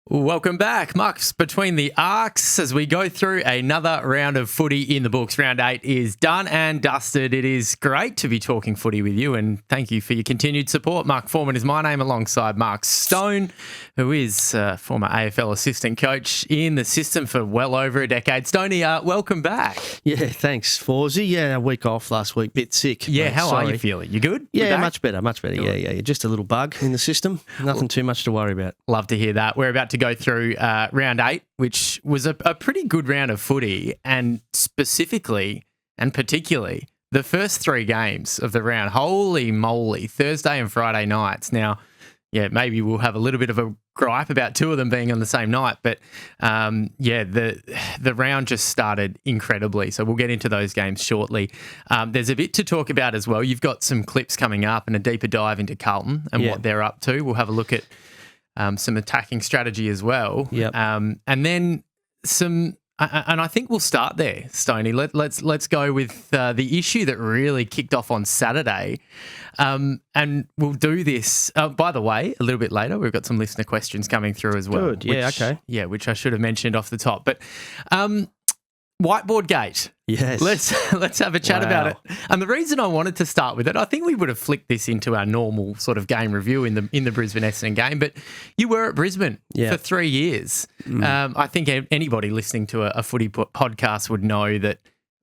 Welcome back. Marks between the arcs as we go through another round of footy in the books. Round 8 is done and dusted. It is great to be talking footy with you, and thank you for your continued support. Mark Foreman is my name, alongside Mark Stone, who is former AFL assistant coach in the system for well over a decade. Stoney, welcome back. Yeah, thanks, Forzy. Yeah, a week off last week, bit sick. Yeah, mate. how Sorry. are you feeling? You good? Yeah, much better. Yeah. Just a little bug in the system. Nothing too much to worry about. Love to hear that. We're about to go through round 8, which was a pretty good round of footy, and specifically and particularly the first 3 games of the round. Holy moly, Thursday and Friday nights. Now, yeah, maybe we'll have a little bit of a gripe about 2 of them being on the same night, but the round just started incredibly. So we'll get into those games shortly. There's a bit to talk about as well. You've got some clips coming up and a deeper dive into Carlton and what they're up to. We'll have a look at some attacking strategy as well. Yep. And then some, and I think we'll start there, Stoney. Let's go with the issue that really kicked off on Saturday. And we'll do this, by the way, a little bit later. We've got some listener questions coming through as well. Good. Yeah, okay. Yeah, which I should have mentioned off the top. But Whiteboard Gate. Yes. Let's have a chat about it. And the reason I wanted to start with it, I think we would have flicked this into our normal sort of game review in the Brisbane Essendon game, but you were at Brisbane for 3 years. I think anybody listening to a footy podcast would know that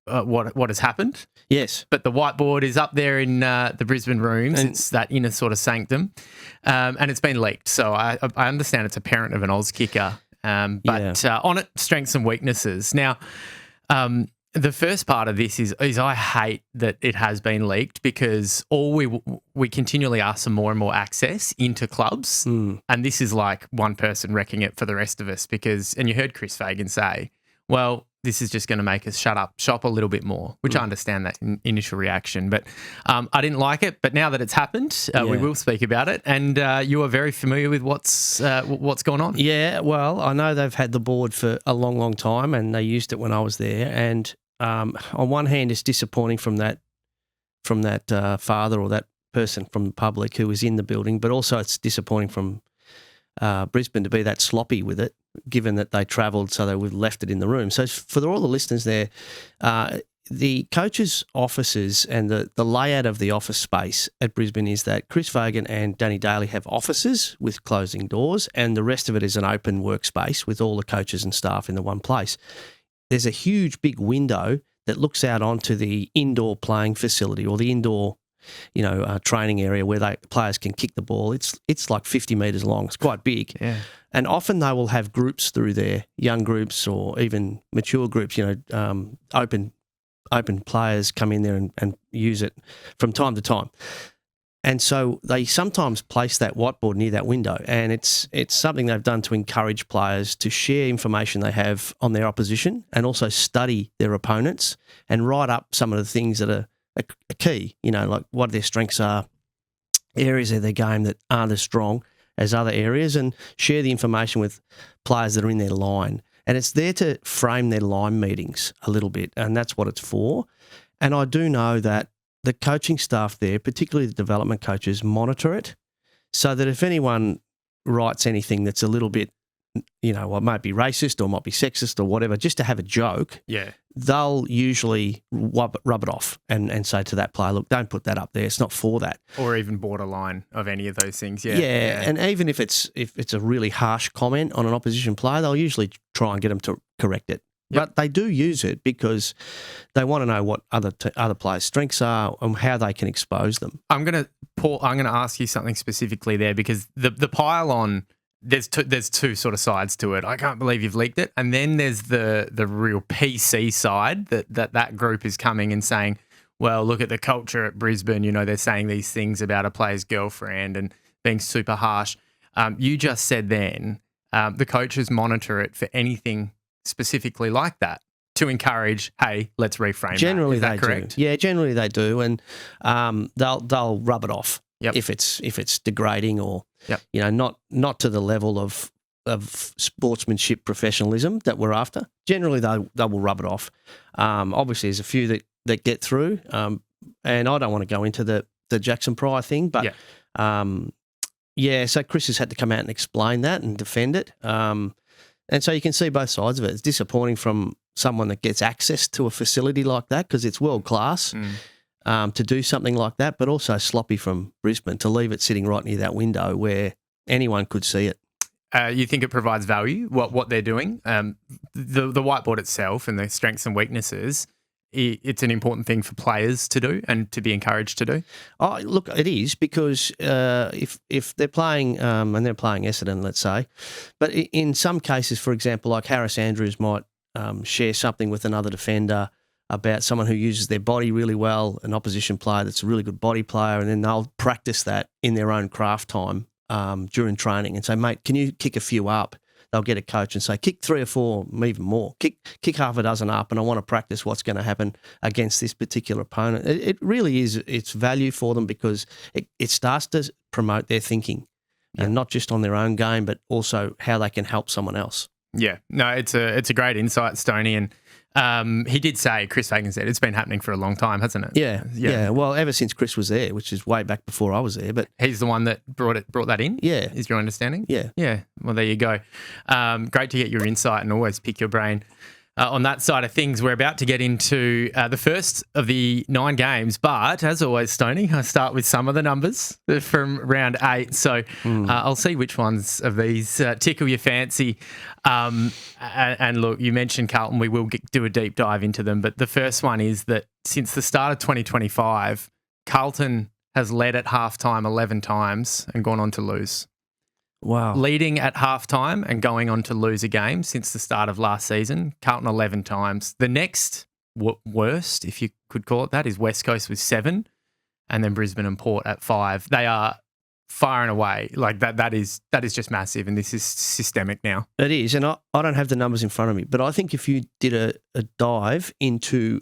what has happened. Yes. But the whiteboard is up there in the Brisbane rooms. And it's that inner sort of sanctum, and it's been leaked. So I understand it's a parent of an Auskicker, but on it, strengths and weaknesses. Now, the first part of this is I hate that it has been leaked, because all we continually ask for more and more access into clubs, and this is like one person wrecking it for the rest of us, and you heard Chris Fagan say, well, this is just going to make us shut up shop a little bit more, which I understand that initial reaction, but I didn't like it. But now that it's happened, we will speak about it, and you are very familiar with what's gone on. Yeah, well, I know they've had the board for a long, long time, and they used it when I was there. And on one hand, it's disappointing from that father or that person from the public who was in the building, but also it's disappointing from Brisbane to be that sloppy with it, given that they travelled, so they would have left it in the room. So for all the listeners there, the coaches' offices and the layout of the office space at Brisbane is that Chris Fagan and Danny Daly have offices with closing doors, and the rest of it is an open workspace with all the coaches and staff in the one place. There's a huge big window that looks out onto the indoor playing facility, or the indoor training area where players can kick the ball. It's like 50 metres long. It's quite big. Yeah. And often they will have groups through there, young groups or even mature groups, open players come in there and use it from time to time. And so they sometimes place that whiteboard near that window, and it's something they've done to encourage players to share information they have on their opposition, and also study their opponents and write up some of the things that are a key, like what their strengths are, areas of their game that aren't as strong as other areas, and share the information with players that are in their line. And it's there to frame their line meetings a little bit, and that's what it's for. And I do know that the coaching staff there, particularly the development coaches, monitor it, so that if anyone writes anything that's a little bit, what might be racist or might be sexist or whatever, just to have a joke, they'll usually rub it off and say to that player, look, don't put that up there. It's not for that. Or even borderline of any of those things. Yeah. And even if it's a really harsh comment on an opposition player, they'll usually try and get them to correct it. Yep. But they do use it because they want to know what other players' strengths are and how they can expose them. I'm going to ask you something specifically there, because the pile on, there's two sort of sides to it. I can't believe you've leaked it. And then there's the real PC side that group is coming and saying, well, look at the culture at Brisbane. They're saying these things about a player's girlfriend and being super harsh. You just said then the coaches monitor it for anything specifically like that to encourage, hey, let's reframe. Generally, that. Is that correct? Do. Yeah, generally they do, and they'll rub it off if it's degrading or not to the level of sportsmanship professionalism that we're after. Generally, they will rub it off. Obviously, there's a few that get through, and I don't want to go into the Jackson Pryor thing, but Yeah, so Chris has had to come out and explain that and defend it. And so you can see both sides of it. It's disappointing from someone that gets access to a facility like that because it's world class to do something like that, but also sloppy from Brisbane to leave it sitting right near that window where anyone could see it. You think it provides value, what they're doing? The whiteboard itself and the strengths and weaknesses, it's an important thing for players to do and to be encouraged to do? Oh, look, it is because if they're playing and they're playing Essendon, let's say, but in some cases, for example, like Harris Andrews might share something with another defender about someone who uses their body really well, an opposition player that's a really good body player, and then they'll practice that in their own craft time during training and say, mate, can you kick a few up? They'll get a coach and say, kick 3 or 4, even more. Kick half a dozen up, and I want to practice what's going to happen against this particular opponent. It really is, it's value for them because it starts to promote their thinking, and not just on their own game, but also how they can help someone else. Yeah, no, it's a great insight, Stoney, and he did say, Chris Fagan said, it's been happening for a long time, hasn't it? Yeah. Well, ever since Chris was there, which is way back before I was there. But he's the one that brought that in? Yeah. Is your understanding? Yeah. Yeah. Well, there you go. Great to get your insight and always pick your brain on that side of things. We're about to get into the first of the 9 games, but as always, Stoney, I start with some of the numbers from round 8. So I'll see which ones of these tickle your fancy. And look, you mentioned Carlton. We will do a deep dive into them, but the first one is that since the start of 2025, Carlton has led at halftime 11 times and gone on to lose. Wow. Leading at halftime and going on to lose a game since the start of last season, Carlton 11 times. The next worst, if you could call it that, is West Coast with 7, and then Brisbane and Port at 5. They are far and away, like that is just massive, and this is systemic now. It is, and I don't have the numbers in front of me, but I think if you did a dive into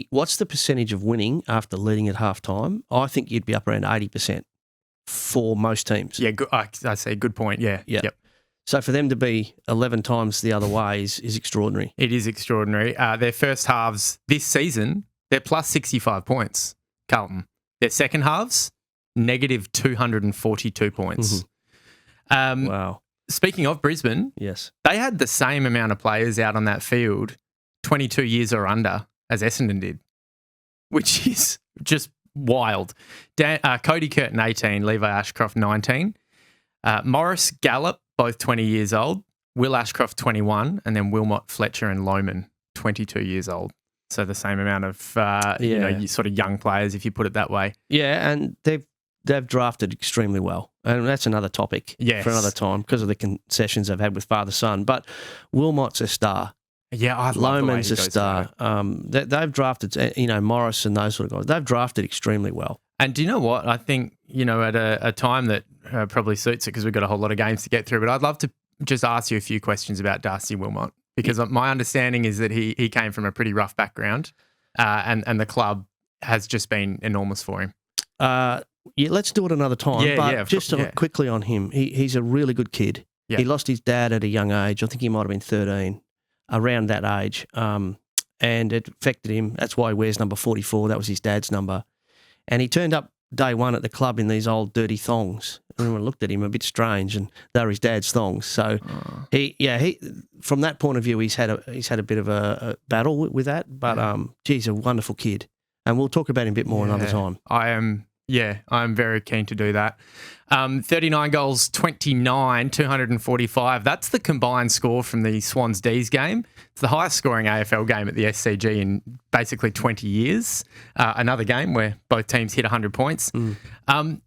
what's the percentage of winning after leading at halftime, I think you'd be up around 80%. For most teams. Yeah, I say good point. Yeah. Yep. So for them to be 11 times the other way is extraordinary. It is extraordinary. Their first halves this season, they're plus 65 points, Carlton. Their second halves, negative 242 points. Mm-hmm. Wow. Speaking of Brisbane, yes, they had the same amount of players out on that field, 22 years or under, as Essendon did, which is just wild. Cody Curtin, 18, Levi Ashcroft, 19. Morris Gallup, both 20 years old. Will Ashcroft, 21. And then Wilmot, Fletcher and Lohman, 22 years old. So the same amount of sort of young players, if you put it that way. Yeah, and they've drafted extremely well. And that's another topic for another time because of the concessions they've had with father-son. But Wilmot's a star. Yeah, I love Lohman's a star. They've drafted, Morris and those sort of guys. They've drafted extremely well. And do you know what? I think, at a time that probably suits it because we've got a whole lot of games to get through, but I'd love to just ask you a few questions about Darcy Wilmot because my understanding is that he came from a pretty rough background and the club has just been enormous for him. Let's do it another time. Just quickly on him, he's a really good kid. Yeah. He lost his dad at a young age. I think he might have been 13. Around that age, and it affected him. That's why he wears number 44. That was his dad's number. And he turned up day one at the club in these old dirty thongs. Everyone looked at him a bit strange, and they were his dad's thongs. So he from that point of view, he's had a bit of a battle with that. But he's a wonderful kid, and we'll talk about him a bit more another time. I'm very keen to do that. 39 goals, 29, 245. That's the combined score from the Swans D's game. It's the highest scoring AFL game at the SCG in basically 20 years. Another game where both teams hit 100 points.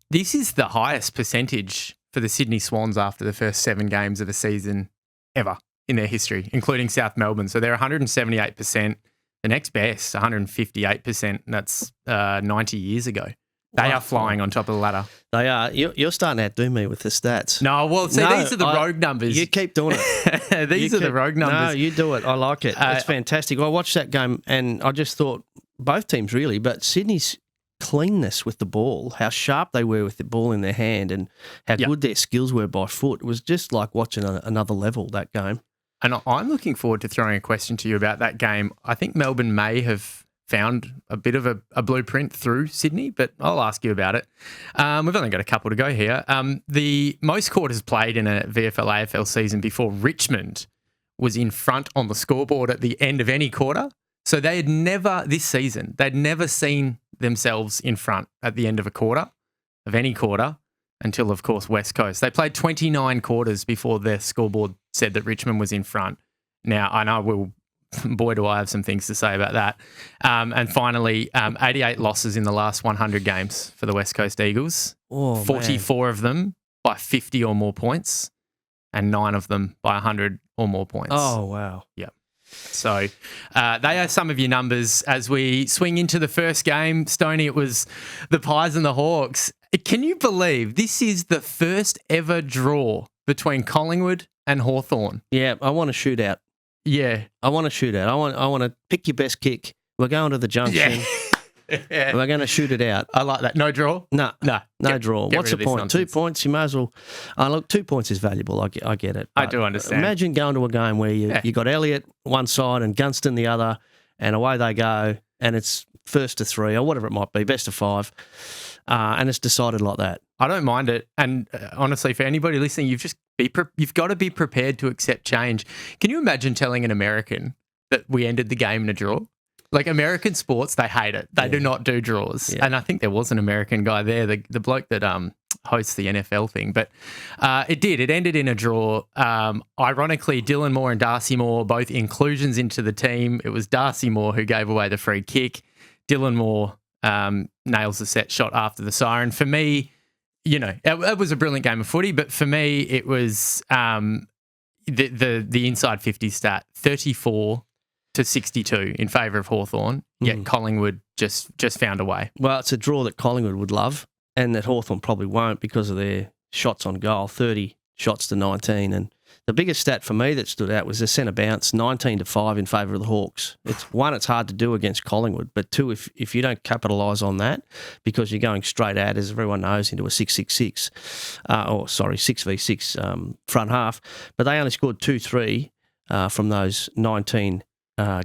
This is the highest percentage for the Sydney Swans after the first 7 games of a season ever in their history, including South Melbourne. So they're 178%. The next best, 158%. That's 90 years ago. They are flying on top of the ladder. They are. You're starting to outdo me with the stats. No, well, see, these are the rogue numbers. You keep doing it. These are the rogue numbers. No, you do it. I like it. It's fantastic. I watched that game and I just thought, both teams really, but Sydney's cleanness with the ball, how sharp they were with the ball in their hand and how good their skills were by foot. It was just like watching another level, that game. And I'm looking forward to throwing a question to you about that game. I think Melbourne may have found a bit of a blueprint through Sydney, but I'll ask you about it. We've only got a couple to go here. The most quarters played in a VFL AFL season before Richmond was in front on the scoreboard at the end of any quarter. So they had never, this season, they'd never seen themselves in front at the end of a quarter, of any quarter, until, of course, West Coast. They played 29 quarters before their scoreboard said that Richmond was in front. Now, I know boy, do I have some things to say about that. And finally, 88 losses in the last 100 games for the West Coast Eagles. Oh, 44 of them by 50 or more points, and 9 of them by 100 or more points. Oh, wow. Yep. So they are some of your numbers as we swing into the first game. Stoney, it was the Pies and the Hawks. Can you believe this is the first ever draw between Collingwood and Hawthorn? Yeah, I want a shootout. Yeah. I want a shootout. I want to pick your best kick. We're going to the junction. Yeah. We're going to shoot it out. I like that. No draw? No draw. Get What's the rid of this point? nonsense. 2 points, you may as well. Look, 2 points is valuable. I get it. I do understand. Imagine going to a game where you got Elliott one side and Gunston the other, and away they go, and it's first to 3 or whatever it might be, best of 5, and it's decided like that. I don't mind it. And honestly, for anybody listening, you've got to be prepared to accept change. Can you imagine telling an American that we ended the game in a draw? Like American sports, they hate it. They do not do draws. Yeah. And I think there was an American guy there, the bloke that hosts the NFL thing. But it did. It ended in a draw. Ironically, Dylan Moore and Darcy Moore, both inclusions into the team. It was Darcy Moore who gave away the free kick. Dylan Moore nails the set shot after the siren. For me, it was a brilliant game of footy. But for me, it was the inside 50 stat, 34 to 62 in favour of Hawthorn, yet Collingwood just found a way. Well, it's a draw that Collingwood would love and that Hawthorn probably won't because of their shots on goal, 30 shots to 19. And the biggest stat for me that stood out was the centre bounce, 19 to 5 in favour of the Hawks. It's hard to do against Collingwood, but 2, if you don't capitalise on that because you're going straight out, as everyone knows, into a 6-6-6, 6v6 front half, but they only scored 2-3 from those 19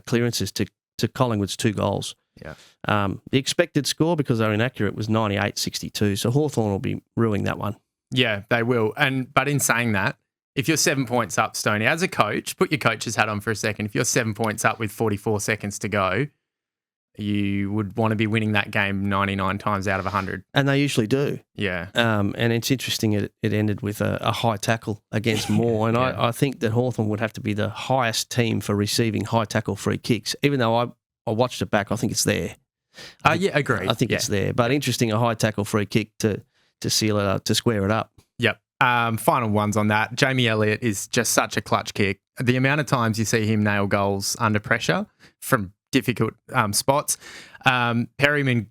clearances to Collingwood's 2 goals. Yeah. The expected score, because they're inaccurate, was 98-62. So Hawthorn will be ruining that one. Yeah, they will. But in saying that, if you're 7 points up, Stoney, as a coach, put your coach's hat on for a second. If you're 7 points up with 44 seconds to go, you would want to be winning that game 99 times out of 100. And they usually do. Yeah. And it's interesting it ended with a high tackle against Moore. And yeah. I think that Hawthorn would have to be the highest team for receiving high tackle free kicks. Even though I watched it back, I think it's there. Yeah, agreed. I think it's there. But interesting, a high tackle free kick to seal it up, to square it up. Yep. Final ones on that. Jamie Elliott is just such a clutch kick. The amount of times you see him nail goals under pressure from difficult spots. Perryman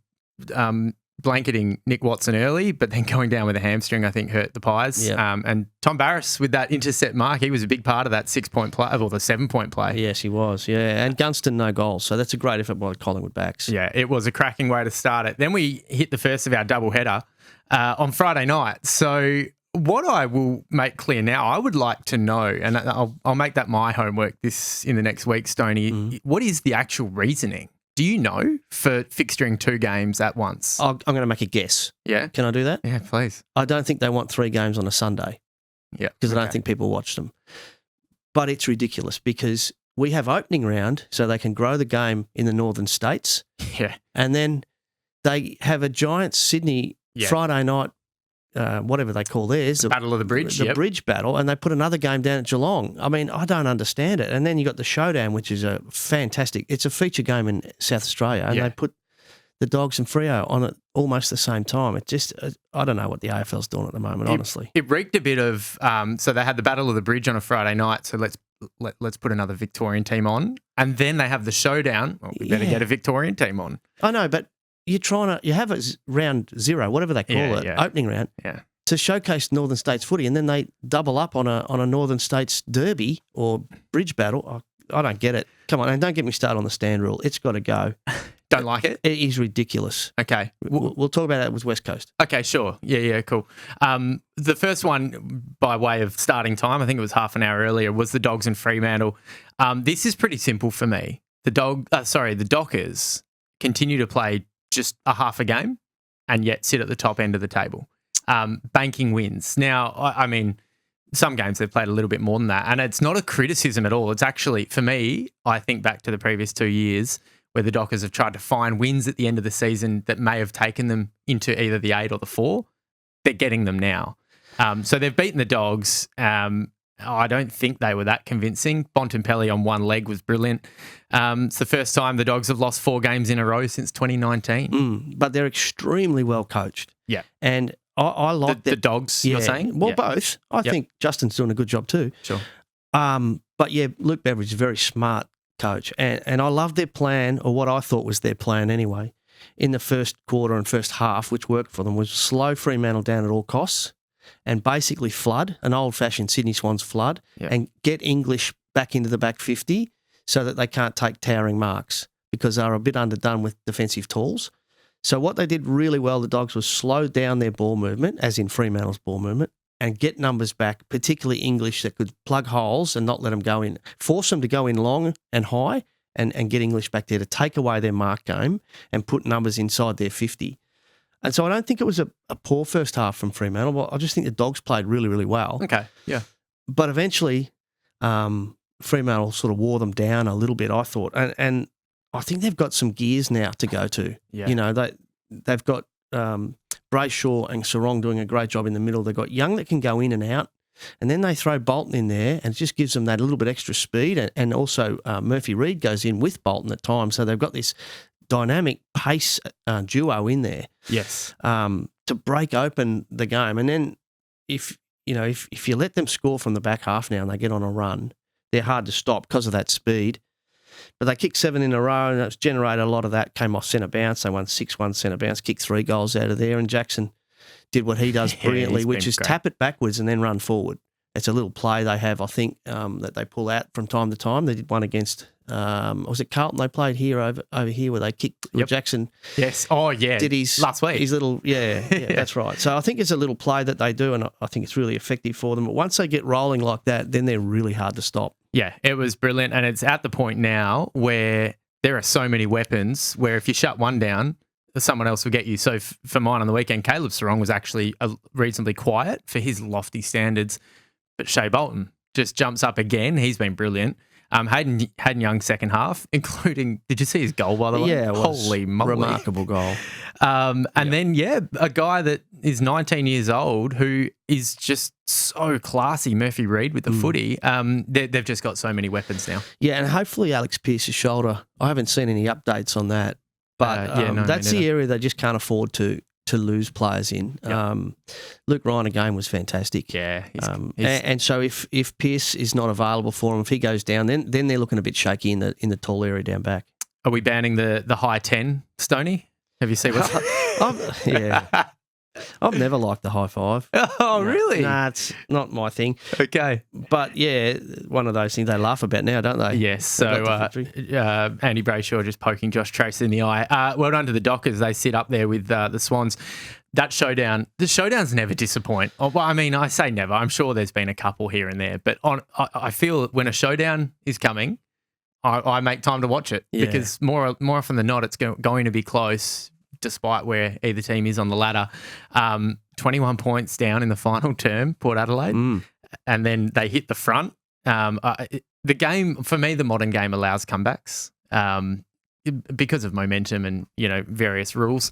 blanketing Nick Watson early, but then going down with a hamstring, I think, hurt the Pies. Yep. And Tom Barrass with that intercept mark, he was a big part of that 6-point play, or the 7-point play. Yes, he was. Yeah, and Gunston, no goals. So that's a great effort by Collingwood backs. Yeah, it was a cracking way to start it. Then we hit the first of our double header on Friday night. So what I will make clear now, I would like to know, and I'll make that my homework in the next week, Stoney, what is the actual reasoning? Do you know for fixturing 2 games at once? I'm going to make a guess. Yeah. Can I do that? Yeah, please. I don't think they want 3 games on a Sunday. Yeah. Because I don't think people watch them. But it's ridiculous because we have opening round so they can grow the game in the northern states. Yeah. And then they have a giant Sydney Friday night, whatever they call theirs. The Battle of the Bridge. The Bridge Battle, and they put another game down at Geelong. I mean, I don't understand it. And then you got the Showdown, which is a fantastic, it's a feature game in South Australia, and they put the Dogs and Freo on at almost the same time. It just, I don't know what the AFL's doing at the moment, honestly. It reeked a bit of, so they had the Battle of the Bridge on a Friday night, so let's put another Victorian team on. And then they have the Showdown. Well, we better get a Victorian team on. I know, but you have it round 0, whatever they call it, opening round, to showcase Northern States footy, and then they double up on a Northern States derby or bridge battle. I don't get it. Come on, and don't get me started on the stand rule. It's got to go. Don't like it? It is ridiculous. Okay. We'll talk about that with West Coast. Okay, sure. Yeah, cool. The first one, by way of starting time, I think it was half an hour earlier, was the Dogs and Fremantle. This is pretty simple for me. The Dockers continue to play just a half a game and yet sit at the top end of the table. Banking wins. Now, I mean, some games they've played a little bit more than that, and it's not a criticism at all. It's actually, for me, I think back to the previous 2 years where the Dockers have tried to find wins at the end of the season that may have taken them into either the 8 or the 4. They're getting them now. So they've beaten the Dogs. I don't think they were that convincing. Bontempelli on one leg was brilliant. It's the first time the Dogs have lost 4 games in a row since 2019. But they're extremely well coached. Yeah. And I like the Dogs, you're saying? Well, both. I think Justin's doing a good job too. Sure. But yeah, Luke Beveridge is a very smart coach. And I love their plan, or what I thought was their plan anyway, in the first quarter and first half, which worked for them, was slow Fremantle down at all costs and basically flood, an old-fashioned Sydney Swans flood, and get English back into the back 50 so that they can't take towering marks because they're a bit underdone with defensive tools. So what they did really well, the Dogs, was slow down their ball movement, as in Fremantle's ball movement, and get numbers back, particularly English, that could plug holes and not let them go in. Force them to go in long and high and get English back there to take away their mark game and put numbers inside their 50. And so I don't think it was a poor first half from Fremantle. Well, I just think the Dogs played really, really well. Okay, yeah. But eventually Fremantle sort of wore them down a little bit, I thought. And I think they've got some gears now to go to. Yeah. You know, they've got Brayshaw and Sarong doing a great job in the middle. They've got Young that can go in and out, and then they throw Bolton in there, and it just gives them that little bit extra speed. And also Murphy Reid goes in with Bolton at times, so they've got this dynamic pace duo in there. Yes. To break open the game. And then if you let them score from the back half now and they get on a run, they're hard to stop because of that speed. But they kicked 7 in a row, and it's generated a lot of that. Came off centre bounce. They won 6-1 centre bounce, kicked 3 goals out of there. And Jackson did what he does brilliantly, which is tap it backwards and then run forward. It's a little play they have, I think, that they pull out from time to time. They did one against, was it Carlton? They played here over here where they kicked Jackson. Yes. Oh, yeah. Did his last week. His little, yeah, that's right. So I think it's a little play that they do, and I think it's really effective for them. But once they get rolling like that, then they're really hard to stop. Yeah, it was brilliant. And it's at the point now where there are so many weapons where if you shut one down, someone else will get you. So for mine on the weekend, Caleb Sarong was actually reasonably quiet for his lofty standards. But Shea Bolton just jumps up again. He's been brilliant. Hayden Young second half, including, did you see his goal, by the way? Yeah, it was holy moly. Remarkable goal. And then, a guy that is 19 years old who is just so classy, Murphy Reid with the footy. They've just got so many weapons now. Yeah, and hopefully Alex Pearce's shoulder, I haven't seen any updates on that, but that's the area they just can't afford to lose players in. Yep. Luke Ryan again was fantastic. Yeah. And so if Pearce is not available for him, if he goes down, then they're looking a bit shaky in the tall area down back. Are we banning the high 10, Stoney? Have you seen what's yeah. I've never liked the high 5. Oh, really? Nah, it's not my thing. Okay. But, yeah, one of those things they laugh about now, don't they? Yes. So, Andy Brayshaw just poking Josh Trace in the eye. Well done to the Dockers. They sit up there with the Swans. That showdown, the showdowns never disappoint. Well, I mean, I say never. I'm sure there's been a couple here and there. But I feel when a showdown is coming, I make time to watch it because more often than not, it's going to be close, despite where either team is on the ladder. 21 points down in the final term, Port Adelaide, and then they hit the front. The game, for me, the modern game allows comebacks because of momentum and, various rules.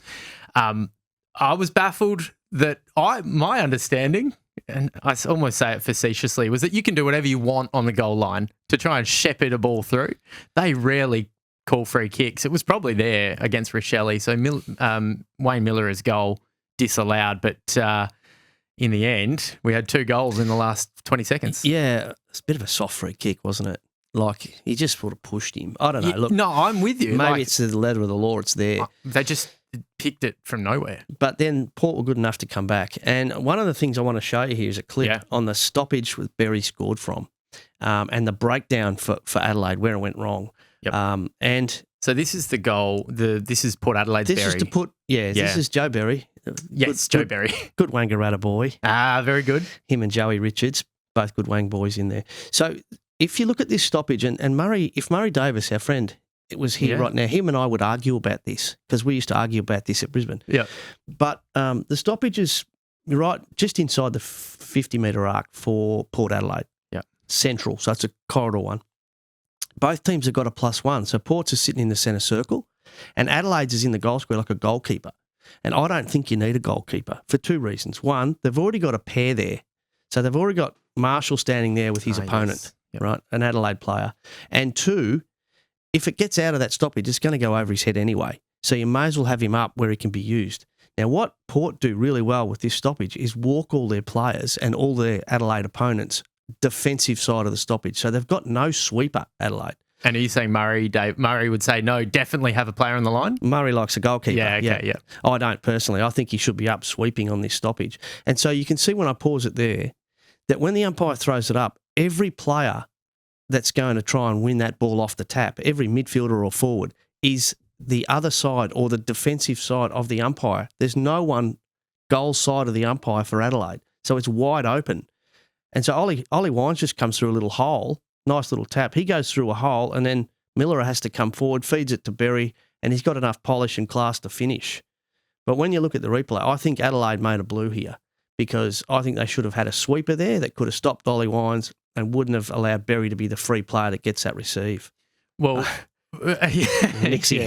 I was baffled that my understanding, and I almost say it facetiously, was that you can do whatever you want on the goal line to try and shepherd a ball through. They rarely call free kicks. It was probably there against Rochelle. So Wayne Miller's goal disallowed, but in the end, we had 2 goals in the last 20 seconds. Yeah, it's a bit of a soft free kick, wasn't it? Like, he just sort of pushed him. I don't know. Look, no, I'm with you. Maybe it's the letter of the law. It's there. They just picked it from nowhere. But then Port were good enough to come back. And one of the things I want to show you here is a clip on the stoppage with Berry scored from and the breakdown for Adelaide, where it went wrong. Yep. And so this is the goal. This is Port Adelaide's Berry. This is Joe Berry. Yes, Joe Berry. Good Wangaratta boy. Very good. Him and Joey Richards, both good Wang boys in there. So if you look at this stoppage, and Murray, if Murray Davis, our friend, it was here right now. Him and I would argue about this because we used to argue about this at Brisbane. Yeah. But the stoppage is right just inside the 50-metre arc for Port Adelaide. Yeah. Central, so it's a corridor one. Both teams have got a +1. So Ports is sitting in the centre circle and Adelaide's is in the goal square like a goalkeeper. And I don't think you need a goalkeeper for two reasons. One, they've already got a pair there. So they've already got Marshall standing there with his opponent, right, an Adelaide player. And two, if it gets out of that stoppage, it's going to go over his head anyway. So you may as well have him up where he can be used. Now, what Port do really well with this stoppage is walk all their players and all their Adelaide opponents defensive side of the stoppage. So they've got no sweeper, Adelaide. And are you saying Murray, Dave? Murray would say, no, definitely have a player on the line? Murray likes a goalkeeper. Yeah, okay, yeah. I don't personally. I think he should be up sweeping on this stoppage. And so you can see when I pause it there that when the umpire throws it up, every player that's going to try and win that ball off the tap, every midfielder or forward, is the other side or the defensive side of the umpire. There's no one goal side of the umpire for Adelaide. So it's wide open. And so Ollie Wines just comes through a little hole, nice little tap. He goes through a hole and then Miller has to come forward, feeds it to Berry, and he's got enough polish and class to finish. But when you look at the replay, I think Adelaide made a blue here because I think they should have had a sweeper there that could have stopped Ollie Wines and wouldn't have allowed Berry to be the free player that gets that receive. Well, Nixie's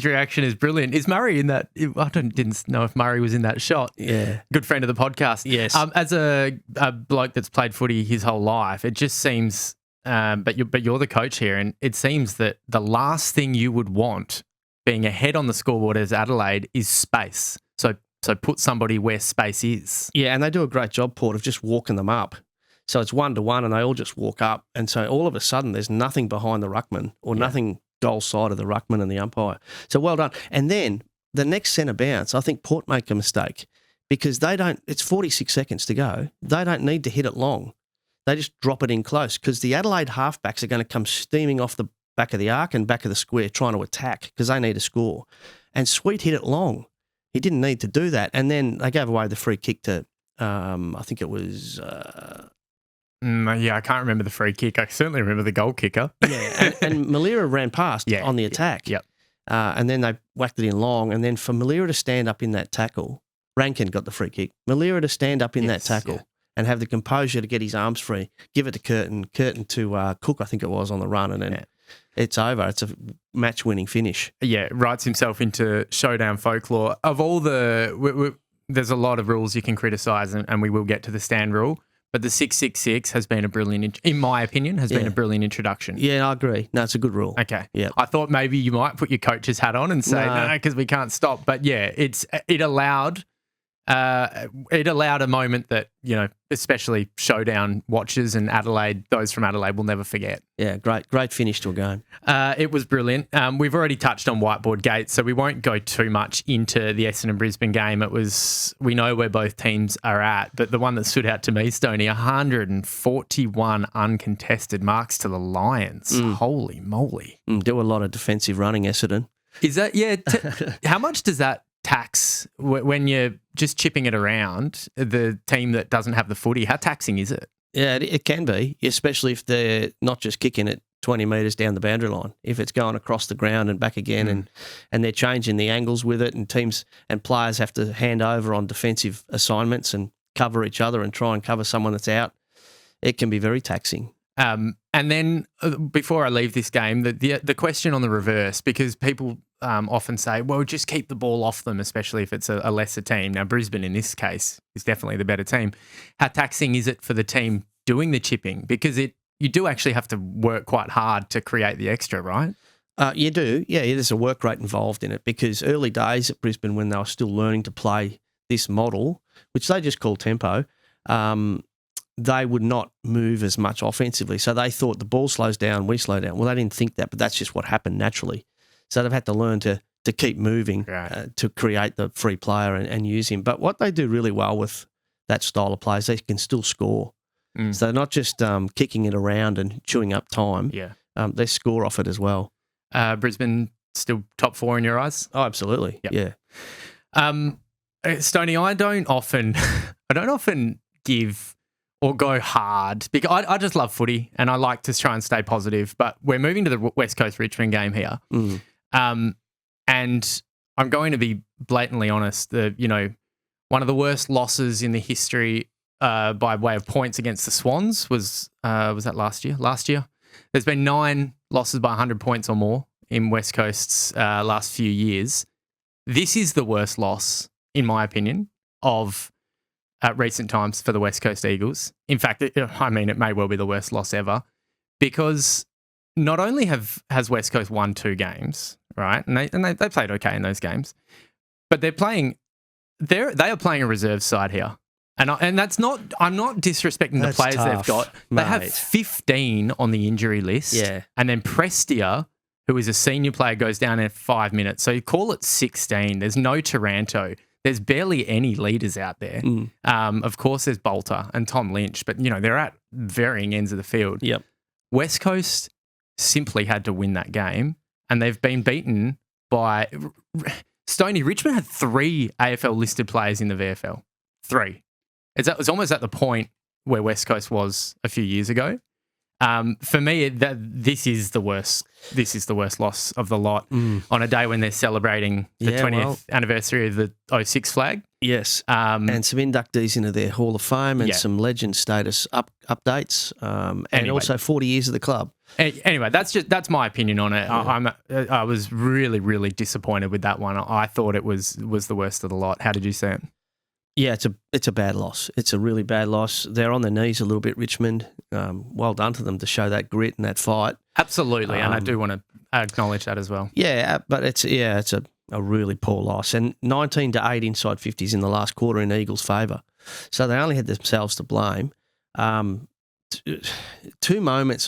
reaction is brilliant. Is Murray in that? I didn't know if Murray was in that shot. Yeah. Good friend of the podcast. Yes. As a bloke that's played footy his whole life, it just seems, but you're the coach here, and it seems that the last thing you would want being ahead on the scoreboard as Adelaide is space. So put somebody where space is. Yeah, and they do a great job, Port, of just walking them up. So it's 1-to-1 and they all just walk up. And so all of a sudden there's nothing behind the ruckman or nothing goal side of the ruckman and the umpire. So well done. And then the next centre bounce, I think Port make a mistake because it's 46 seconds to go. They don't need to hit it long. They just drop it in close because the Adelaide halfbacks are going to come steaming off the back of the arc and back of the square trying to attack because they need a score. And Sweet hit it long. He didn't need to do that. And then they gave away the free kick to, I think it was... I can't remember the free kick. I certainly remember the goal kicker. Yeah, and Malira ran past on the attack. Yep. And then they whacked it in long. And then for Malira to stand up in that tackle, Rankin got the free kick. Malira to stand up in that tackle and have the composure to get his arms free, give it to Curtin to Cook, I think it was, on the run, and then it's over. It's a match-winning finish. Yeah, writes himself into Showdown folklore. Of all there's a lot of rules you can criticise, and we will get to the stand rule. But the 666 has been a brilliant, in my opinion, been a brilliant introduction. Yeah, I agree. No, it's a good rule. Okay. Yeah. I thought maybe you might put your coach's hat on and say, no, because we can't stop. But yeah, it allowed a moment that, especially Showdown watchers and Adelaide, those from Adelaide will never forget. Yeah, great finish to a game. It was brilliant. We've already touched on Whiteboard Gate, so we won't go too much into the Essendon Brisbane game. We know where both teams are at, but the one that stood out to me, Stoney, 141 uncontested marks to the Lions. Holy moly. There were a lot of defensive running, Essendon. Is that, how much does that tax when you're just chipping it around the team that doesn't have the footy? How taxing is it? Yeah, it can be, especially if they're not just kicking it 20 metres down the boundary line. If it's going across the ground and back again and they're changing the angles with it, and teams and players have to hand over on defensive assignments and cover each other and try and cover someone that's out, it can be very taxing. And then before I leave this game, the question on the reverse, because people often say, well, just keep the ball off them, especially if it's a lesser team. Now, Brisbane in this case is definitely the better team. How taxing is it for the team doing the chipping? Because you do actually have to work quite hard to create the extra, right? You do. Yeah, there's a work rate involved in it because early days at Brisbane when they were still learning to play this model, which they just call tempo, they would not move as much offensively. So they thought the ball slows down, we slow down. Well, they didn't think that, but that's just what happened naturally. So they've had to learn to keep moving to create the free player and use him. But what they do really well with that style of play is they can still score. So they're not just kicking it around and chewing up time. Yeah, they score off it as well. Brisbane still top 4 in your eyes? Oh, absolutely. Yep. Yeah. Stoney, I don't often give or go hard. Because I just love footy and I like to try and stay positive. But we're moving to the West Coast Richmond game here. And I'm going to be blatantly honest. One of the worst losses in the history by way of points against the Swans was that last year? Last year. There's been 9 losses by 100 points or more in West Coast's last few years. This is the worst loss, in my opinion, of recent times for the West Coast Eagles. In fact, it may well be the worst loss ever, because not only has West Coast won 2 games, right, and they played okay in those games, but they are playing a reserve side here, and that's not. I'm not disrespecting the players they've got. Mate. They have 15 on the injury list, and then Prestia, who is a senior player, goes down in 5 minutes. So you call it 16. There's no Taranto. There's barely any leaders out there. Of course, there's Bolter and Tom Lynch, but they're at varying ends of the field. Yep. West Coast simply had to win that game, and they've been beaten by Stoney. Richmond had 3 AFL listed players in the VFL. 3. It's almost at the point where West Coast was a few years ago. For me, this is the worst. This is the worst loss of the lot on a day when they're celebrating the 20th anniversary of the 06 flag. Yes, and some inductees into their Hall of Fame and some legend status updates, and also 40 years of the club. Anyway, that's my opinion on it. I was really, really disappointed with that one. I thought it was the worst of the lot. How did you see it? Yeah, it's a bad loss. It's a really bad loss. They're on their knees a little bit, Richmond. Well done to them to show that grit and that fight. Absolutely, and I do want to acknowledge that as well. Yeah, but it's a really poor loss. And 19-8 inside 50s in the last quarter in Eagles' favour. So they only had themselves to blame. 2 moments,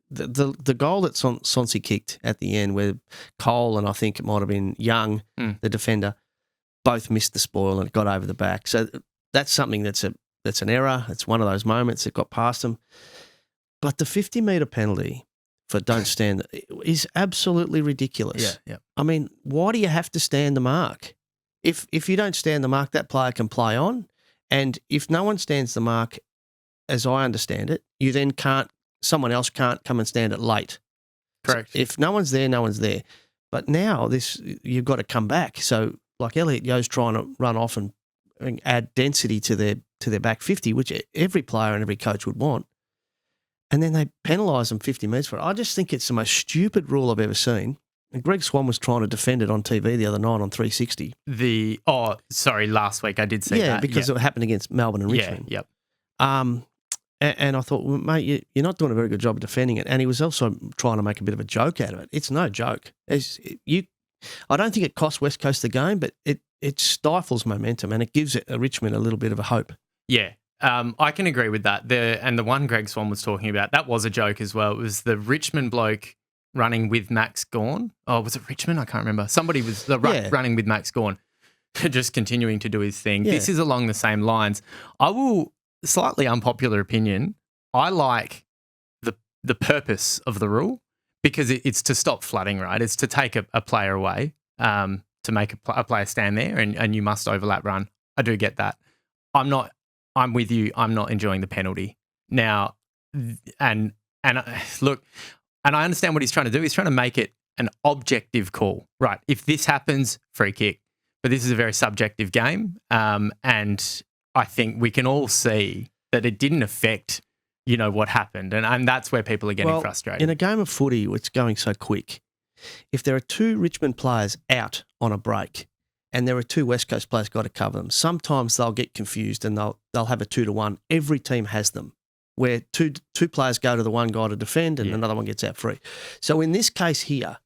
the goal that Sonsi kicked at the end, where Cole and I think it might have been Young, the defender, both missed the spoil and it got over the back. So that's something that's an error. It's one of those moments that got past them. But the 50-metre penalty for don't stand is absolutely ridiculous. Yeah. I mean, why do you have to stand the mark? If you don't stand the mark, that player can play on. And if no one stands the mark, as I understand it, you then someone else can't come and stand it late. Correct. So if no one's there, no one's there. But now you've got to come back. So like Elliot Yo's trying to run off and add density to their back 50, which every player and every coach would want. And then they penalise them 50 metres for it. I just think it's the most stupid rule I've ever seen. And Greg Swan was trying to defend it on TV the other night on 360. Last week I did see that. Yeah, because it happened against Melbourne and Richmond. Yep. And I thought, well, mate, you're not doing a very good job of defending it. And he was also trying to make a bit of a joke out of it. It's no joke. I don't think it costs West Coast the game, but it stifles momentum and it gives Richmond a little bit of a hope. Yeah, I can agree with that. And the one Greg Swan was talking about, that was a joke as well. It was the Richmond bloke running with Max Gawn. Oh, was it Richmond? I can't remember. Somebody was running with Max Gawn, just continuing to do his thing. Yeah. This is along the same lines. Slightly unpopular opinion, I like the purpose of the rule, because it's to stop flooding, right? It's to take a player away, to make a player stand there, and you must overlap run. I do get that. I'm with you. I'm not enjoying the penalty now. And look, and I understand what he's trying to do. He's trying to make it an objective call, right? If this happens, free kick. But this is a very subjective game, and I think we can all see that it didn't affect, what happened, and that's where people are getting frustrated. In a game of footy, it's going so quick. If there are 2 Richmond players out on a break, and there are 2 West Coast players got to cover them, sometimes they'll get confused and they'll have a 2-1. Every team has them, where two players go to the one guy to defend and another one gets out free. So in this case here,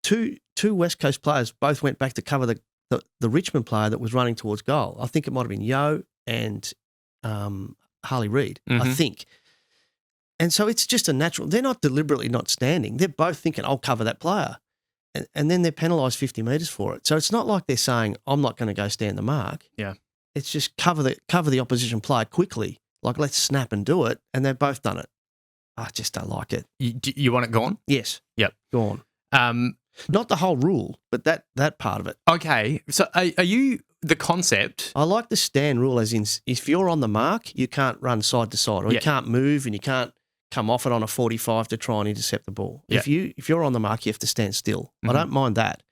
two West Coast players both went back to cover the Richmond player that was running towards goal. I think it might have been Yo and Harley Reid, I think. And so it's just a natural. They're not deliberately not standing. They're both thinking, I'll cover that player. And then they're penalised 50 metres for it. So it's not like they're saying, I'm not going to go stand the mark. Yeah. It's just cover the opposition player quickly. Like, let's snap and do it. And they've both done it. I just don't like it. You want it gone? Yes. Yep. Gone. Not the whole rule, but that part of it. Okay. So are you the concept. I like the stand rule, as in if you're on the mark, you can't run side to side, or you can't move, and you can't come off it on a 45 to try and intercept the ball. Yeah. If you're on the mark, you have to stand still. I don't mind that,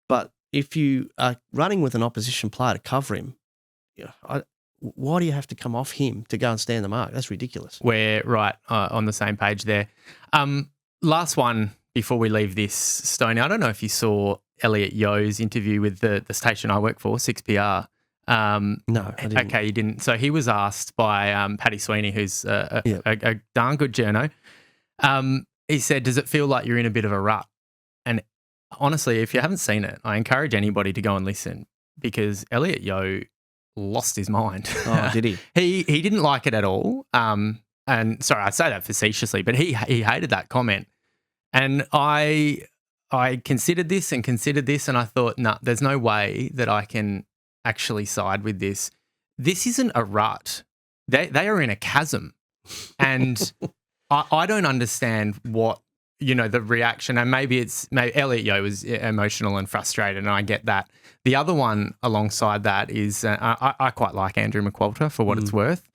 but if you are running with an opposition player to cover him, why do you have to come off him to go and stand the mark? That's ridiculous. We're right on the same page there. Last one before we leave this, Stoney. I don't know if you saw Elliot Yeo's interview with the station I work for, 6PR. No, I didn't. Okay, you didn't. So he was asked by Paddy Sweeney, who's a darn good journo. He said, does it feel like you're in a bit of a rut? And honestly, if you haven't seen it, I encourage anybody to go and listen, because Elliot Yeo lost his mind. Oh, did he? He didn't like it at all. And sorry, I say that facetiously, but he hated that comment. And I considered this, and I thought, no, there's no way that I can actually side with this. This isn't a rut. They are in a chasm. And I don't understand what, the reaction. And maybe Elliot Yeo was emotional and frustrated, and I get that. The other one alongside that is, I quite like Andrew McQualter for what it's worth.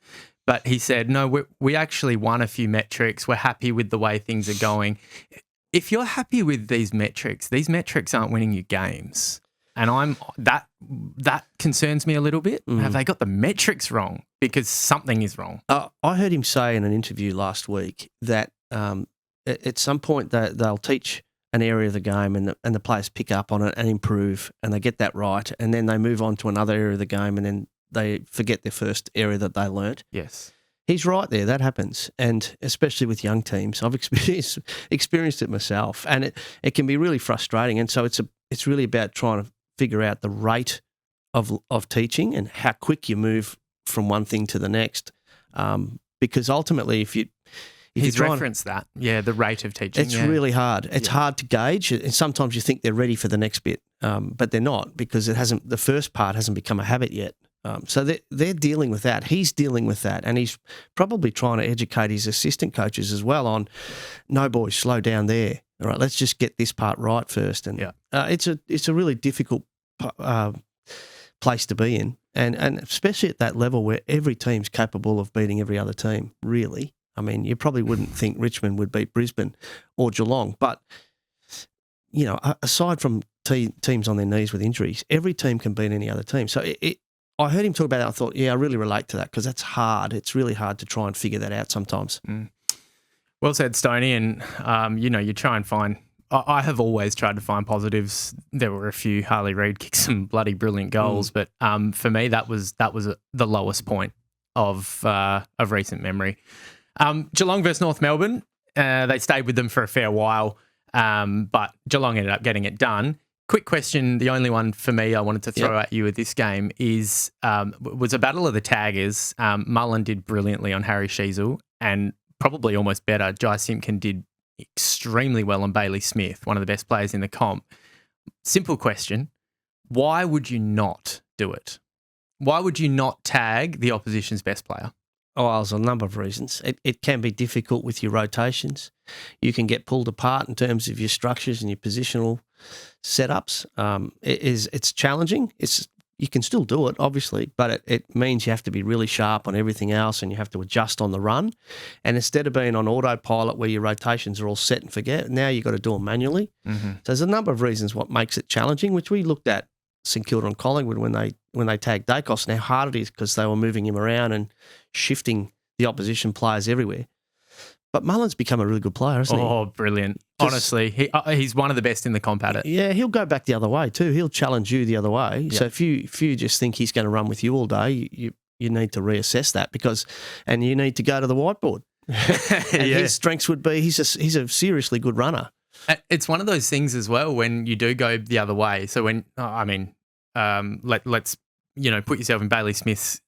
But he said, no, we actually won a few metrics. We're happy with the way things are going. If you're happy with these metrics aren't winning you games. And that concerns me a little bit. Have they got the metrics wrong? Because something is wrong. I heard him say in an interview last week that at some point they'll teach an area of the game, and the players pick up on it and improve, and they get that right, and then they move on to another area of the game, and then they forget their first area that they learnt. Yes. He's right there. That happens, and especially with young teams. I've experienced it myself, and it can be really frustrating. And so it's really about trying to figure out the rate of teaching and how quick you move from one thing to the next. Because ultimately, He's referenced that, the rate of teaching. It's really hard. It's hard to gauge, and sometimes you think they're ready for the next bit, but they're not, because the first part hasn't become a habit yet. So they're dealing with that. He's dealing with that, and he's probably trying to educate his assistant coaches as well on, no, boys, slow down there. All right, let's just get this part right first. And it's a really difficult place to be in, and especially at that level where every team's capable of beating every other team, really. I mean, you probably wouldn't think Richmond would beat Brisbane or Geelong, but, aside from teams on their knees with injuries, every team can beat any other team. So I heard him talk about that. I thought, I really relate to that, because that's hard. It's really hard to try and figure that out sometimes. Well said, Stoney. And, you try and find – I have always tried to find positives. There were a few. Harley Reid kicked some bloody brilliant goals, but for me that was the lowest point of recent memory. Geelong versus North Melbourne, they stayed with them for a fair while, but Geelong ended up getting it done. Quick question, the only one for me I wanted to throw at you with this game is, was a battle of the taggers. Mullen did brilliantly on Harry Sheasel, and probably almost better, Jai Simpkin did extremely well on Bailey Smith, one of the best players in the comp. Simple question, why would you not do it? Why would you not tag the opposition's best player? Oh, there's a number of reasons. It can be difficult with your rotations. You can get pulled apart in terms of your structures and your positional setups. It's challenging. You can still do it, obviously, but it means you have to be really sharp on everything else, and you have to adjust on the run. And instead of being on autopilot where your rotations are all set and forget, now you've got to do them manually. So there's a number of reasons what makes it challenging, which we looked at St Kilda and Collingwood when they tagged Dacos, and how hard it is because they were moving him around and shifting the opposition players everywhere. But Mullen's become a really good player, hasn't he? Oh, brilliant. Honestly, he's one of the best in the comp at it. Yeah, he'll go back the other way too. He'll challenge you the other way. Yep. So if you just think he's going to run with you all day, you need to reassess that, and you need to go to the whiteboard. And his strengths would be he's a seriously good runner. It's one of those things as well when you do go the other way. So when let's put yourself in Bailey Smith's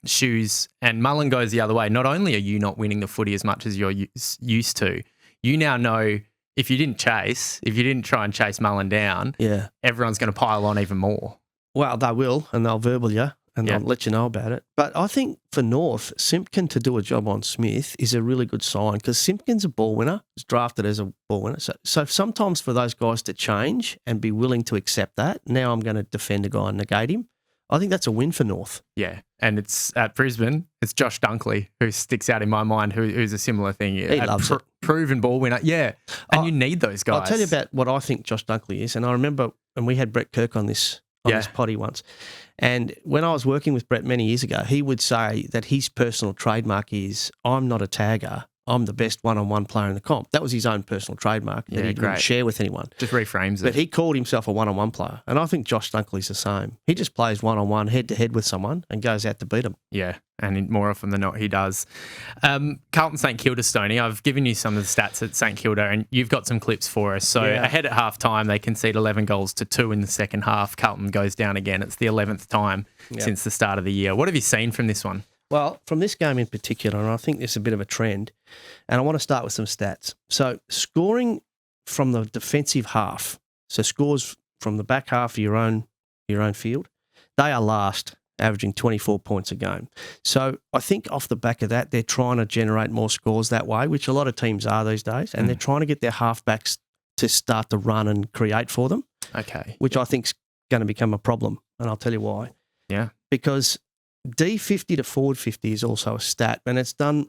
shoes, and Mullen goes the other way. Not only are you not winning the footy as much as you're used to, you now know if you didn't try and chase Mullen down, everyone's going to pile on even more. Well, they will, and they'll verbal you, and they'll let you know about it. But I think for North, Simpkin to do a job on Smith is a really good sign, because Simpkin's a ball winner. He's drafted as a ball winner. So sometimes for those guys to change and be willing to accept that, now I'm going to defend a guy and negate him. I think that's a win for North. Yeah, and it's at Brisbane. It's Josh Dunkley who sticks out in my mind, who's a similar thing. He loves it. Proven ball winner. Yeah, and you need those guys. I'll tell you about what I think Josh Dunkley is. And I remember, and we had Brett Kirk on this potty once. And when I was working with Brett many years ago, he would say that his personal trademark is, I'm not a tagger. I'm the best one-on-one player in the comp. That was his own personal trademark that he didn't share with anyone. Just reframes it. But he called himself a one-on-one player. And I think Josh Dunkley's the same. He just plays one-on-one, head-to-head with someone and goes out to beat them. Yeah, and more often than not, he does. Carlton St Kilda, Stoney, I've given you some of the stats at St Kilda and you've got some clips for us. So ahead at half-time, they concede 11 goals to 2 in the second half. Carlton goes down again. It's the 11th time since the start of the year. What have you seen from this one? Well, from this game in particular, and I think there's a bit of a trend, and I want to start with some stats. So scoring from the defensive half, so scores from the back half of your own field, they are last, averaging 24 points a game. So I think off the back of that, they're trying to generate more scores that way, which a lot of teams are these days, and they're trying to get their halfbacks to start to run and create for them. Okay. Which I think is going to become a problem, and I'll tell you why. Yeah. Because D50 to forward 50 is also a stat, and it's done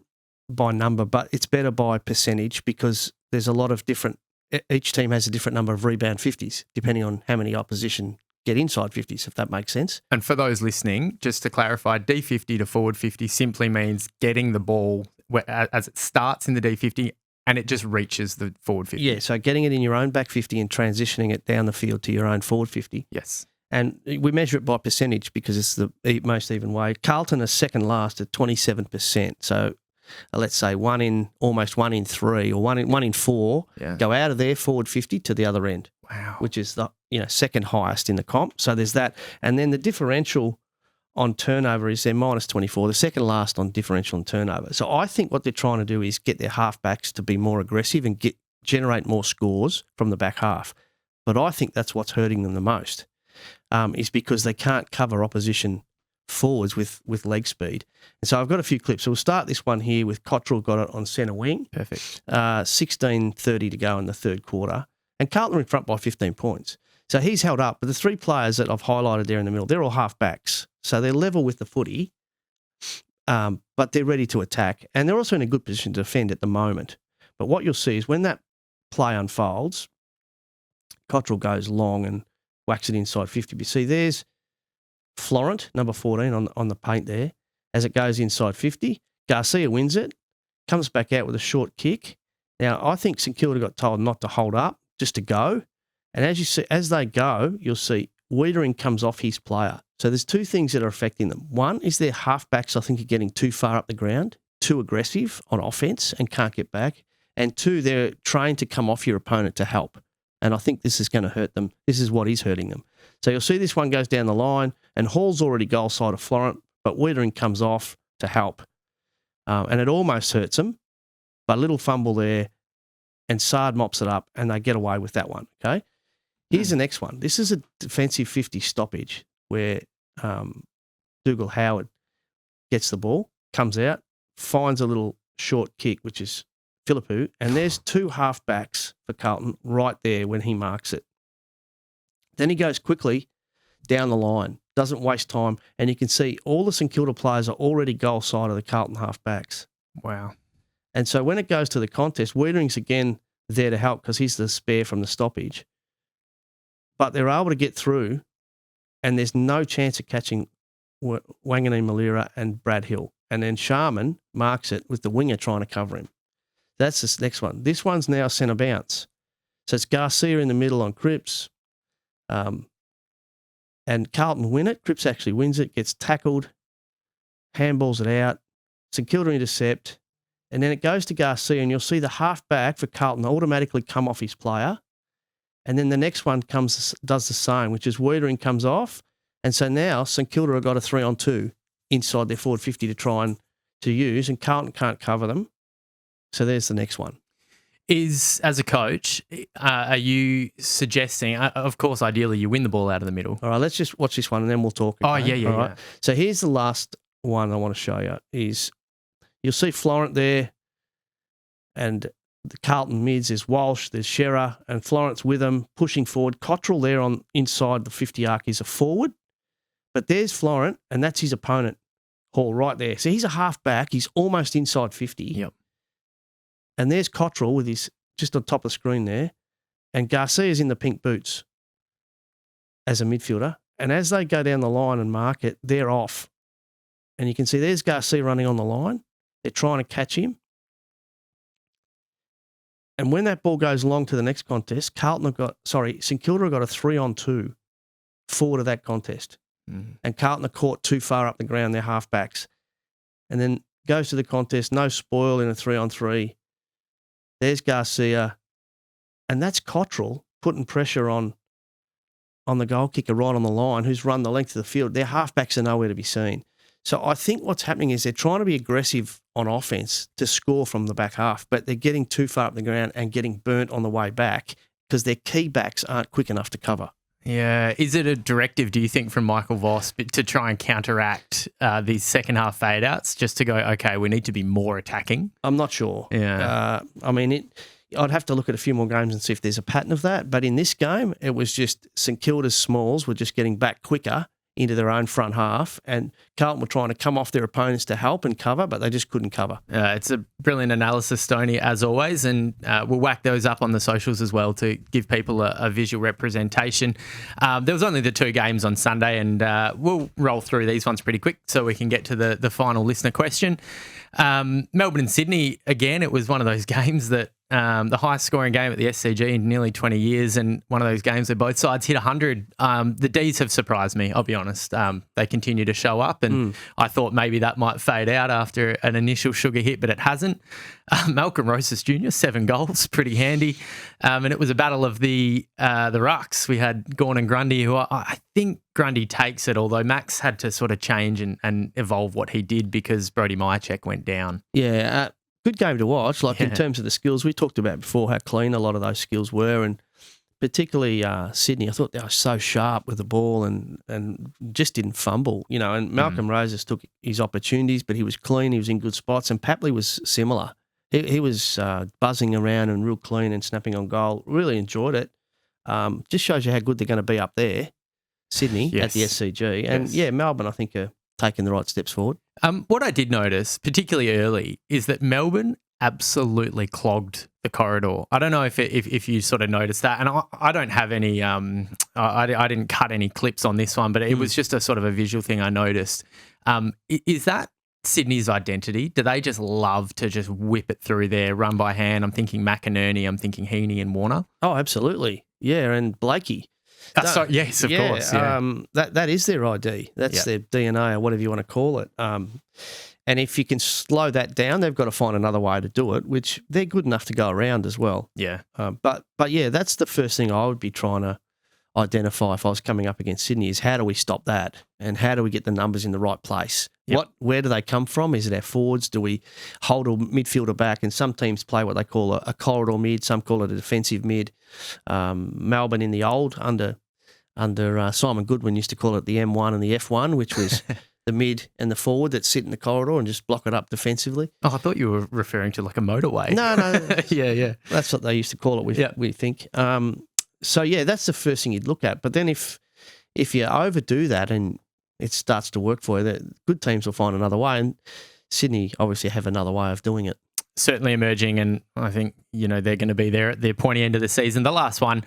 by number, but it's better by percentage because there's a lot of different – each team has a different number of rebound 50s depending on how many opposition get inside 50s, if that makes sense. And for those listening, just to clarify, D50 to forward 50 simply means getting the ball as it starts in the D50 and it just reaches the forward 50. Yeah, so getting it in your own back 50 and transitioning it down the field to your own forward 50. Yes. And we measure it by percentage because it's the most even way. Carlton is second last at 27%. So let's say almost one in 3 or one in 4 go out of their forward 50 to the other end. Wow. Which is the second highest in the comp. So there's that. And then the differential on turnover is they're minus 24, the second last on differential and turnover. So I think what they're trying to do is get their halfbacks to be more aggressive and generate more scores from the back half. But I think that's what's hurting them the most. Is because they can't cover opposition forwards with leg speed. And so I've got a few clips. So we'll start this one here with Cottrell got it on centre wing. Perfect. 16:30 to go in the third quarter. And Carlton are in front by 15 points. So he's held up. But the 3 players that I've highlighted there in the middle, they're all half-backs. So they're level with the footy, but they're ready to attack. And they're also in a good position to defend at the moment. But what you'll see is when that play unfolds, Cottrell goes long and whacks it inside 50. But see, there's Florent, number 14, on the paint there, as it goes inside 50. Garcia wins it, comes back out with a short kick. Now, I think St Kilda got told not to hold up, just to go. And as they go, you'll see Wiedering comes off his player. So there's 2 things that are affecting them. One is their halfbacks, I think, are getting too far up the ground, too aggressive on offense and can't get back. And 2, they're trained to come off your opponent to help. And I think this is going to hurt them. This is what is hurting them. So you'll see this one goes down the line, and Hall's already goal side of Florent, but Wiedering comes off to help. And it almost hurts them, but a little fumble there, and Sard mops it up, and they get away with that one, okay? Here's the next one. This is a defensive 50 stoppage where Dougal Howard gets the ball, comes out, finds a little short kick, which is Philippou, and there's 2 halfbacks for Carlton right there when he marks it. Then he goes quickly down the line, doesn't waste time, and you can see all the St Kilda players are already goal side of the Carlton halfbacks. Wow. And so when it goes to the contest, Wiedering's again there to help because he's the spare from the stoppage. But they're able to get through, and there's no chance of catching Wangani Malira and Brad Hill. And then Sharman marks it with the winger trying to cover him. That's this next one. This one's now centre bounce. So it's Garcia in the middle on Cripps. And Carlton win it. Cripps actually wins it, gets tackled, handballs it out. St Kilda intercept. And then it goes to Garcia, and you'll see the half-back for Carlton automatically come off his player. And then the next one does the same, which is Wiedering comes off. And so now St Kilda have got a 3-on-2 inside their forward 50 to try and to use, and Carlton can't cover them. So there's the next one. As a coach, are you suggesting, of course, ideally you win the ball out of the middle? All right, let's just watch this one and then we'll talk. Oh, yeah. Right? So here's the last one I want to show you is you'll see Florent there and the Carlton mids is Walsh, there's Shearer, and Florent's with them, pushing forward. Cottrell there on inside the 50 arc is a forward, But there's Florent, and that's his opponent, Hall, right there. So he's a half-back. He's almost inside 50. Yep. And there's Cottrell with his just on top of the screen there. And Garcia's in the pink boots as a midfielder. And as they go down the line and mark it, they're off. And you can see there's Garcia running on the line. They're trying to catch him. And when that ball goes along to the next contest, St Kilda have got a 3-on-2 forward of that contest. Mm. And Carlton are caught too far up the ground, they're half-backs. And then goes to the contest, no spoil in a 3-on-3. There's Garcia. And that's Cottrell putting pressure on the goal kicker right on the line, who's run the length of the field. Their half-backs are nowhere to be seen. So I think what's happening is they're trying to be aggressive on offense to score from the back half, but they're getting too far up the ground and getting burnt on the way back because their key backs aren't quick enough to cover. Yeah. Is it a directive, do you think, from Michael Voss to try and counteract these second half fade outs, just to go, okay, we need to be more attacking? I'm not sure. Yeah. I'd have to look at a few more games and see if there's a pattern of that. But in this game, it was just St Kilda's smalls were just getting back quicker into their own front half, and Carlton were trying to come off their opponents to help and cover, but they just couldn't cover. It's a brilliant analysis, Stoney, as always, and we'll whack those up on the socials as well to give people a visual representation. There was only the 2 games on Sunday, and we'll roll through these ones pretty quick so we can get to the final listener question. Melbourne and Sydney, again, it was one of those games that the highest scoring game at the SCG in nearly 20 years, and one of those games where both sides hit 100. The D's have surprised me, I'll be honest. They continue to show up, and I thought maybe that might fade out after an initial sugar hit, but it hasn't. Malcolm Rosas Jr., 7 goals, pretty handy. And it was a battle of the rucks. We had Gawn and Grundy, who I think Grundy takes it, although Max had to sort of change and evolve what he did because Brodie Myercheck went down. Yeah, good game to watch. In terms of the skills, we talked about before how clean a lot of those skills were, and particularly Sydney. I thought they were so sharp with the ball and just didn't fumble, And Malcolm Rosas took his opportunities, but he was clean. He was in good spots, and Papley was similar. He was buzzing around and real clean and snapping on goal. Really enjoyed it. Just shows you how good they're going to be up there, Sydney, at the SCG. And, Melbourne, I think, are taking the right steps forward. What I did notice, particularly early, is that Melbourne absolutely clogged the corridor. I don't know if you sort of noticed that, and I don't have any. I didn't cut any clips on this one, but it was just a sort of a visual thing I noticed. Is that Sydney's identity? Do they just love to just whip it through there, run by hand? I'm thinking McInerney, I'm thinking Heaney and Warner. Oh, absolutely, yeah, and Blakey. Yes, of course. Yeah. That is their ID. That's their DNA or whatever you want to call it. And if you can slow that down, they've got to find another way to do it, which they're good enough to go around as well. Yeah. But yeah, that's the first thing I would be trying to identify if I was coming up against Sydney is how do we stop that and how do we get the numbers in the right place? Yep. Where do they come from? Is it our forwards? Do we hold a midfielder back? And some teams play what they call a corridor mid. Some call it a defensive mid. Melbourne in the old under Simon Goodwin used to call it the M1 and the F1, which was the mid and the forward that sit in the corridor and just block it up defensively. Oh, I thought you were referring to like a motorway. No. Yeah. That's what they used to call it, we think. So, yeah, that's the first thing you'd look at. But then if you overdo that and it starts to work for you, the good teams will find another way. And Sydney obviously have another way of doing it. Certainly emerging, and I think, they're going to be there at the pointy end of the season. The last one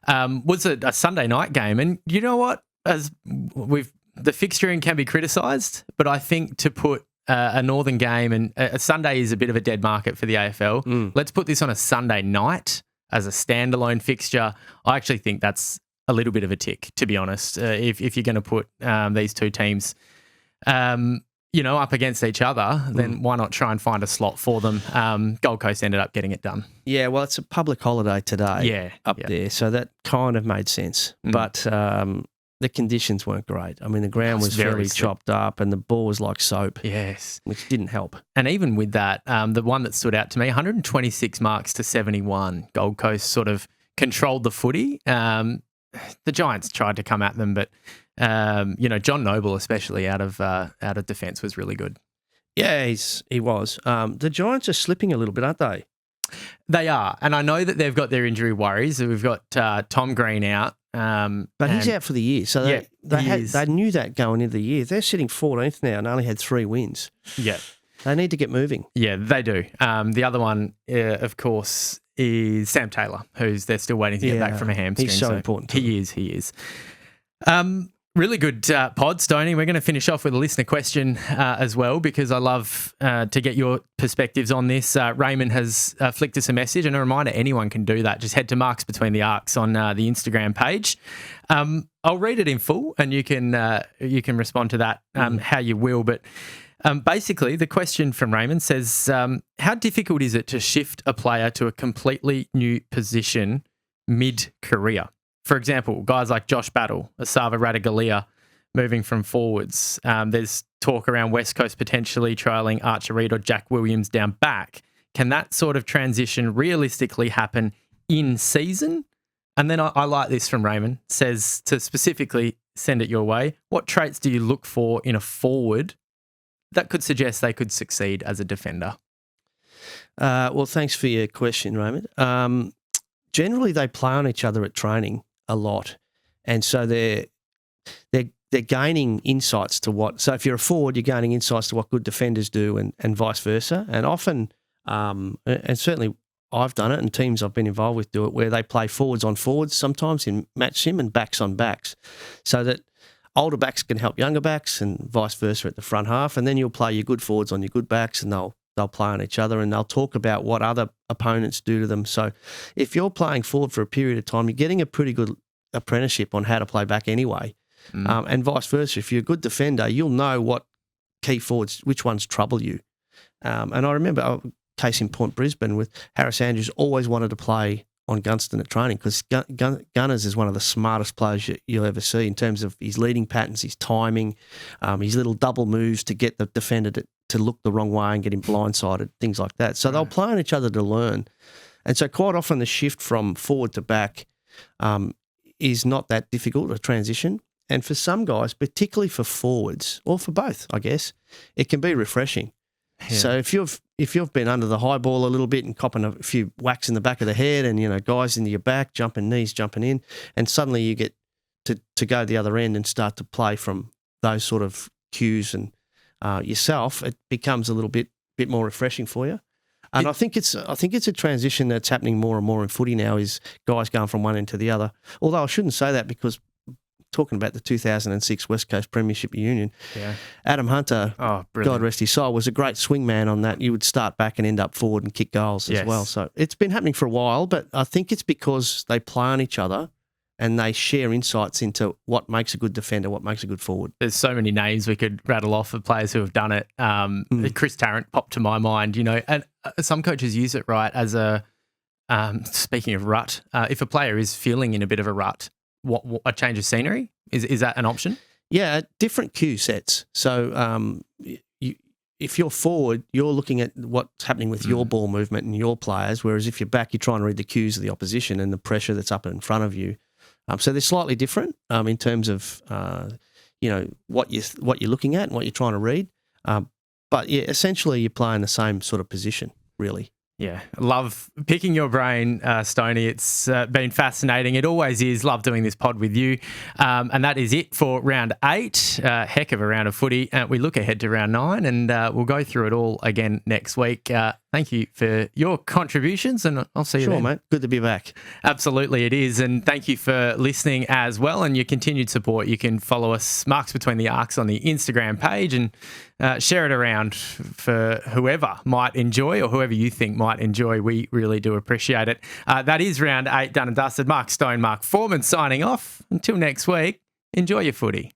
was a Sunday night game. And you know what? The fixturing can be criticised, but I think to put a Northern game, and a Sunday is a bit of a dead market for the AFL. Let's put this on a Sunday night as a standalone fixture. I actually think that's a little bit of a tick, to be honest. If you're going to put these two teams, up against each other, then why not try and find a slot for them? Gold Coast ended up getting it done. Yeah, well, it's a public holiday today there, so that kind of made sense. But the conditions weren't great. I mean, the ground was fairly chopped up and the ball was like soap. Yes. Which didn't help. And even with that, the one that stood out to me, 126 marks to 71. Gold Coast sort of controlled the footy. The Giants tried to come at them, but, John Noble, especially out of defence, was really good. Yeah, he was. The Giants are slipping a little bit, aren't they? They are. And I know that they've got their injury worries. We've got Tom Green out. But he's out for the year, so they knew that going into the year. They're sitting 14th now and only had 3 wins. Yeah. They need to get moving. Yeah, they do. The other one, of course, is Sam Taylor, who's they're still waiting to get back from a hamstring. He's so important. He is. Really good pod, Stoney. We're going to finish off with a listener question as well, because I love to get your perspectives on this. Raymond has flicked us a message, and a reminder, anyone can do that. Just head to Marks Between the Arcs on the Instagram page. I'll read it in full, and you can respond to that how you will. But basically, the question from Raymond says, how difficult is it to shift a player to a completely new position mid-career? For example, guys like Josh Battle, Asava Radagalia, moving from forwards. There's talk around West Coast potentially trialling Archer Reed or Jack Williams down back. Can that sort of transition realistically happen in season? And then I like this from Raymond, says to specifically send it your way. What traits do you look for in a forward that could suggest they could succeed as a defender? Well, thanks for your question, Raymond. Generally, they play on each other at training a lot, and so they're gaining insights to what. So if you're a forward, you're gaining insights to what good defenders do, and vice versa. And often, and certainly I've done it, and teams I've been involved with do it, where they play forwards on forwards sometimes in match sim and backs on backs, so that older backs can help younger backs and vice versa at the front half. And then you'll play your good forwards on your good backs, and they'll play on each other, and they'll talk about what other opponents do to them. So if you're playing forward for a period of time, you're getting a pretty good apprenticeship on how to play back anyway. And vice versa. If you're a good defender, you'll know what key forwards, which ones trouble you. And I remember, case in point, Brisbane, with Harris Andrews always wanted to play on Gunston at training, because Gunners is one of the smartest players you'll ever see in terms of his leading patterns, his timing, his little double moves to get the defender to look the wrong way and get him blindsided, things like that. So they'll play on each other to learn. And so quite often the shift from forward to back is not that difficult a transition. And for some guys, particularly for forwards, or for both, I guess, it can be refreshing. Yeah. So if you've been under the high ball a little bit and copping a few whacks in the back of the head, and guys into your back, jumping knees, jumping in, and suddenly you get to go the other end and start to play from those sort of cues and yourself, it becomes a little bit more refreshing for you. And I think it's a transition that's happening more and more in footy now, is guys going from one end to the other. Although I shouldn't say that, because talking about the 2006 West Coast Premiership Union, Adam Hunter, God rest his soul, was a great swing man on that. You would start back and end up forward and kick goals as well. So it's been happening for a while, but I think it's because they play on each other and they share insights into what makes a good defender, what makes a good forward. There's so many names we could rattle off of players who have done it. Chris Tarrant popped to my mind, and some coaches use it as a, speaking of rut, if a player is feeling in a bit of a rut, what a change of scenery? Is that an option? Yeah, different cue sets. So if you're forward, you're looking at what's happening with your ball movement and your players, whereas if you're back, you're trying to read the cues of the opposition and the pressure that's up in front of you. So they're slightly different in terms of what you're looking at and what you're trying to read. But yeah, essentially you're playing the same sort of position, really. Yeah, love picking your brain, Stoney. It's been fascinating. It always is. Love doing this pod with you. And that is it for round 8. Heck of a round of footy. We look ahead to round 9, and we'll go through it all again next week. Thank you for your contributions, and I'll see you then. Sure, mate. Good to be back. Absolutely, it is. And thank you for listening as well, and your continued support. You can follow us, Marks Between the Arcs, on the Instagram page, and share it around for whoever might enjoy, or whoever you think might enjoy. We really do appreciate it. That is round 8 done and dusted. Mark Stone, Mark Foreman signing off. Until next week, enjoy your footy.